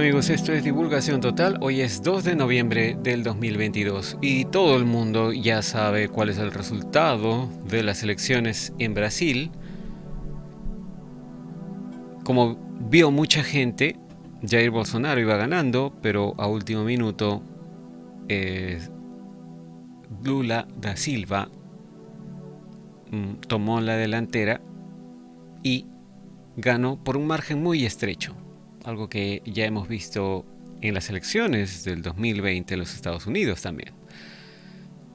amigos, esto es Divulgación Total. Hoy es 2 de noviembre del 2022 y todo el mundo ya sabe cuál es el resultado de las elecciones en Brasil. Como vio mucha gente, Jair Bolsonaro iba ganando, pero a último minuto eh, Lula da Silva tomó la delantera y ganó por un margen muy estrecho, algo que ya hemos visto en las elecciones del 2020 en los Estados Unidos también.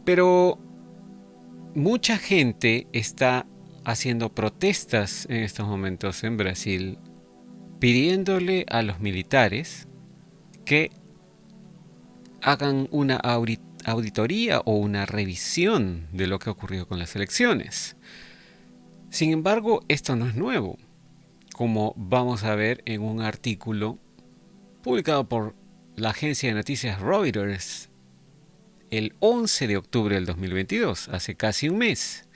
Pero mucha gente está haciendo protestas en estos momentos en Brasil pidiéndole a los militares que hagan una auditoría o una revisión de lo que ha ocurrido con las elecciones. Sin embargo, esto no es nuevo, como vamos a ver en un artículo publicado por la agencia de noticias Reuters el 11 de octubre del 2022, hace casi un mes,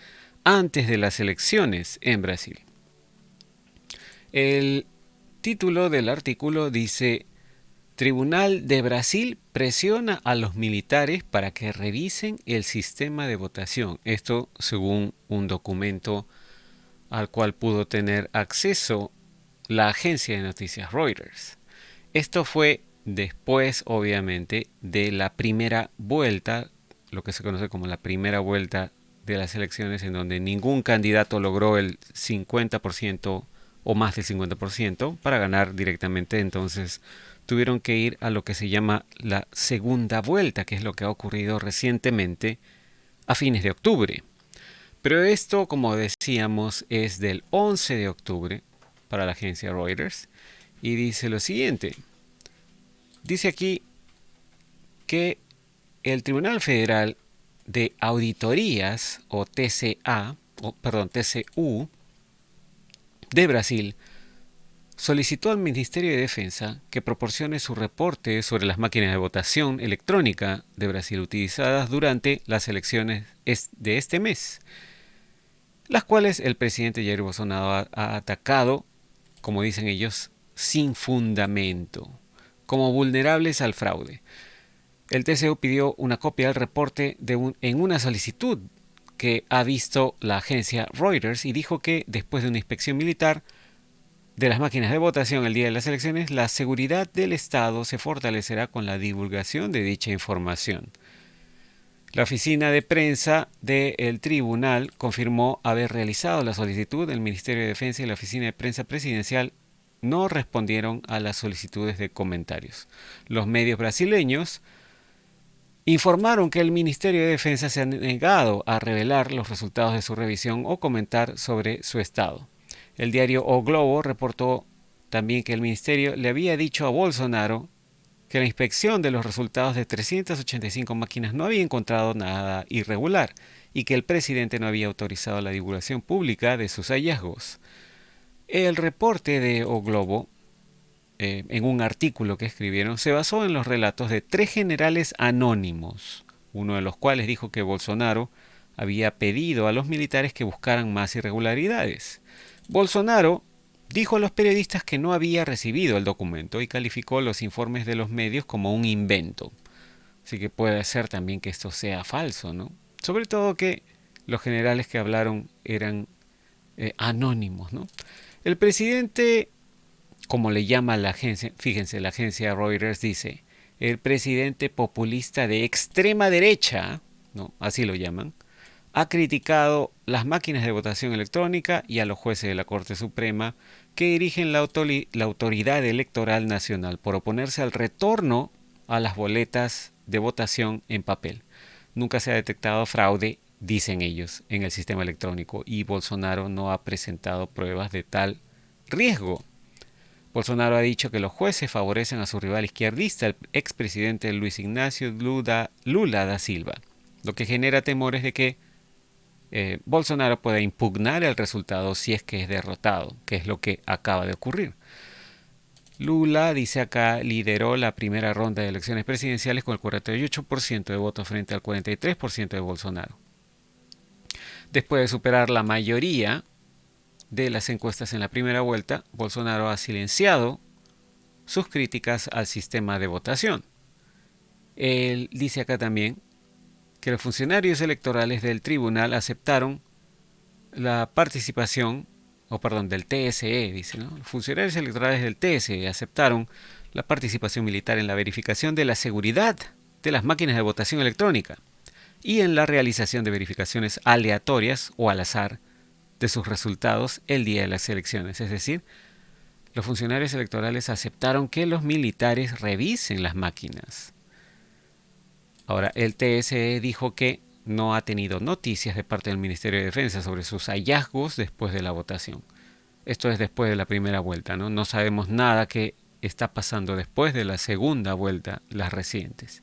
antes de las elecciones en Brasil. El título del artículo dice: Tribunal de Brasil presiona a los militares para que revisen el sistema de votación. Esto según un documento al cual pudo tener acceso la agencia de noticias Reuters. Esto fue después, obviamente, de la primera vuelta, lo que se conoce como la primera vuelta de las elecciones, en donde ningún candidato logró el 50% o más del 50% para ganar directamente. Entonces tuvieron que ir a lo que se llama la segunda vuelta, que es lo que ha ocurrido recientemente a fines de octubre. Pero esto, como decíamos, es del 11 de octubre para la agencia Reuters y dice lo siguiente. Dice aquí que el Tribunal Federal de Auditorías, o TCU, de Brasil, solicitó al Ministerio de Defensa que proporcione su reporte sobre las máquinas de votación electrónica de Brasil utilizadas durante las elecciones de este mes, las cuales el presidente Jair Bolsonaro ha atacado, como dicen ellos, sin fundamento, como vulnerables al fraude. El TCU pidió una copia del reporte en una solicitud que ha visto la agencia Reuters y dijo que después de una inspección militar de las máquinas de votación el día de las elecciones, la seguridad del Estado se fortalecerá con la divulgación de dicha información. La oficina de prensa del tribunal confirmó haber realizado la solicitud. El Ministerio de Defensa y la oficina de prensa presidencial no respondieron a las solicitudes de comentarios. Los medios brasileños informaron que el Ministerio de Defensa se ha negado a revelar los resultados de su revisión o comentar sobre su estado. El diario O Globo reportó también que el ministerio le había dicho a Bolsonaro que la inspección de los resultados de 385 máquinas no había encontrado nada irregular y que el presidente no había autorizado la divulgación pública de sus hallazgos. El reporte de O Globo, en un artículo que escribieron, se basó en los relatos de 3 generales anónimos, uno de los cuales dijo que Bolsonaro había pedido a los militares que buscaran más irregularidades. Bolsonaro dijo a los periodistas que no había recibido el documento y calificó los informes de los medios como un invento. Así que puede ser también que esto sea falso, ¿no? Sobre todo que los generales que hablaron eran anónimos, ¿no? El presidente, como le llama la agencia, fíjense, la agencia Reuters dice, el presidente populista de extrema derecha, ¿no? Así lo llaman, ha criticado las máquinas de votación electrónica y a los jueces de la Corte Suprema que dirigen la Autoridad Electoral Nacional por oponerse al retorno a las boletas de votación en papel. Nunca se ha detectado fraude, dicen ellos, en el sistema electrónico y Bolsonaro no ha presentado pruebas de tal riesgo. Bolsonaro ha dicho que los jueces favorecen a su rival izquierdista, el expresidente Luis Ignacio Lula da Silva, lo que genera temores de que Bolsonaro pueda impugnar el resultado si es que es derrotado, que es lo que acaba de ocurrir. Lula, dice acá, lideró la primera ronda de elecciones presidenciales con el 48% de votos frente al 43% de Bolsonaro. Después de superar la mayoría de las encuestas en la primera vuelta, Bolsonaro ha silenciado sus críticas al sistema de votación. Él dice acá también que los funcionarios electorales del tribunal aceptaron la participación, del TSE, dice, ¿no? Los funcionarios electorales del TSE aceptaron la participación militar en la verificación de la seguridad de las máquinas de votación electrónica y en la realización de verificaciones aleatorias o al azar de sus resultados el día de las elecciones. Es decir, los funcionarios electorales aceptaron que los militares revisen las máquinas. Ahora, el TSE dijo que no ha tenido noticias de parte del Ministerio de Defensa sobre sus hallazgos después de la votación. Esto es después de la primera vuelta, ¿no? No sabemos nada que está pasando después de la segunda vuelta, las recientes.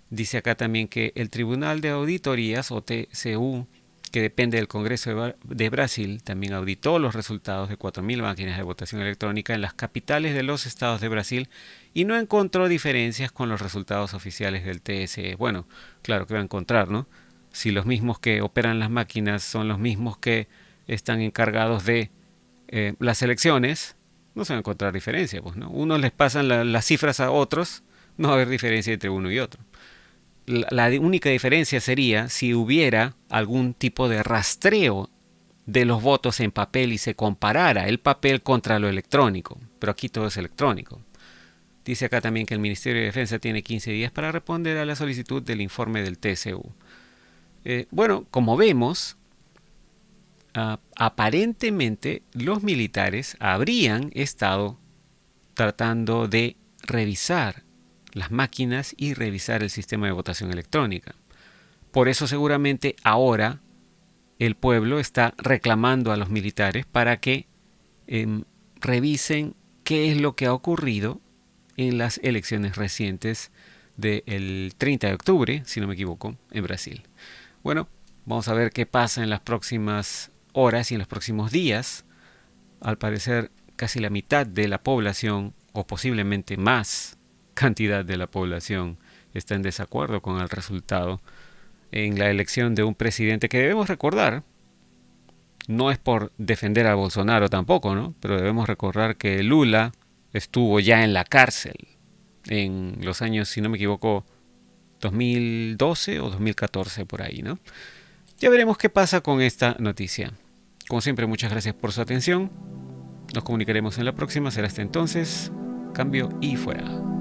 Dice acá también que el Tribunal de Auditorías, o TCU, que depende del Congreso de Brasil, también auditó los resultados de 4.000 máquinas de votación electrónica en las capitales de los estados de Brasil y no encontró diferencias con los resultados oficiales del TSE. Bueno, claro que va a encontrar, ¿no? Si los mismos que operan las máquinas son los mismos que están encargados de las elecciones, no se va a encontrar diferencia, pues, ¿no? Unos les pasan las cifras a otros, no va a haber diferencia entre uno y otro. La única diferencia sería si hubiera algún tipo de rastreo de los votos en papel y se comparara el papel contra lo electrónico, pero aquí todo es electrónico. Dice acá también que el Ministerio de Defensa tiene 15 días para responder a la solicitud del informe del TCU. Bueno, como vemos, aparentemente los militares habrían estado tratando de revisar las máquinas y revisar el sistema de votación electrónica. Por eso seguramente ahora el pueblo está reclamando a los militares para que revisen qué es lo que ha ocurrido en las elecciones recientes del 30 de octubre, si no me equivoco, en Brasil. Bueno, vamos a ver qué pasa en las próximas horas y en los próximos días. Al parecer, casi la mitad de la población, o posiblemente más cantidad de la población, está en desacuerdo con el resultado en la elección de un presidente que debemos recordar, no es por defender a Bolsonaro tampoco, ¿no? Pero debemos recordar que Lula estuvo ya en la cárcel en los años, si no me equivoco, 2012 o 2014 por ahí, ¿no? Ya veremos qué pasa con esta noticia. Como siempre, muchas gracias por su atención. Nos comunicaremos en la próxima. Será hasta entonces. Cambio y fuera.